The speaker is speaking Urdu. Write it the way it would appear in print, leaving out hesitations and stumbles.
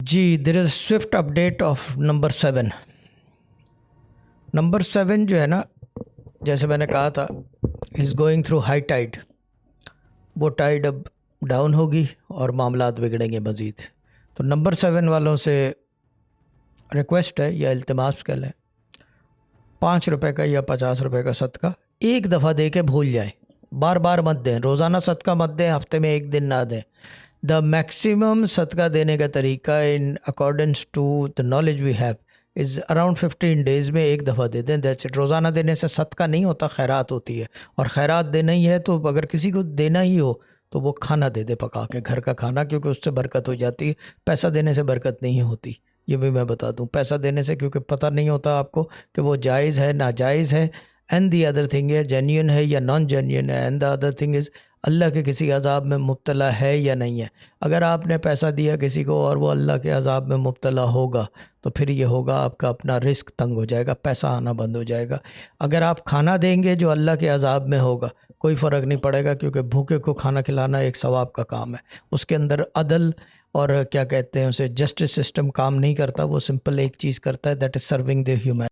G there is swift update of number 7. Number 7 جو ہے نا، جیسے میں نے کہا تھا is going through high tide. وہ ٹائڈ اب ڈاؤن ہوگی اور معاملات بگڑیں گے مزید. تو نمبر 7 والوں سے ریکویسٹ ہے یا التماس کر لیں، 5 روپے کا یا 50 روپے کا صدقہ ایک دفعہ دے کے بھول جائیں. بار بار مت دیں، روزانہ صدقہ مت دیں، ہفتے میں ایک دن نہ دیں. دا میکسیمم صدقہ دینے کا طریقہ in accordance to the knowledge we have is around 15 days میں ایک دفعہ دے دیں. That's it. روزانہ دینے سے صدقہ نہیں ہوتا، خیرات ہوتی ہے. اور خیرات دینا ہی ہے تو اگر کسی کو دینا ہی ہو تو وہ کھانا دے دے پکا کے، گھر کا کھانا، کیونکہ اس سے برکت ہو جاتی ہے. پیسہ دینے سے برکت نہیں ہوتی، یہ بھی میں بتا دوں. پیسہ دینے سے کیونکہ پتہ نہیں ہوتا آپ کو کہ وہ جائز ہے ناجائز ہے. اینڈ دی ادر تھنگ ہے جینیون ہے یا نان جینیون ہے. And the other thing is Allah کے کسی عذاب میں مبتلا ہے یا نہیں ہے. اگر آپ نے پیسہ دیا کسی کو اور وہ اللہ کے عذاب میں مبتلا ہوگا تو پھر یہ ہوگا آپ کا اپنا رزق تنگ ہو جائے گا، پیسہ آنا بند ہو جائے گا. اگر آپ کھانا دیں گے جو اللہ کے عذاب میں ہوگا کوئی فرق نہیں پڑے گا، کیونکہ بھوکے کو کھانا کھلانا ایک ثواب کا کام ہے. اس کے اندر عدل اور کیا کہتے ہیں اسے جسٹس سسٹم کام نہیں کرتا. وہ سمپل ایک چیز کرتا ہے، that is serving the human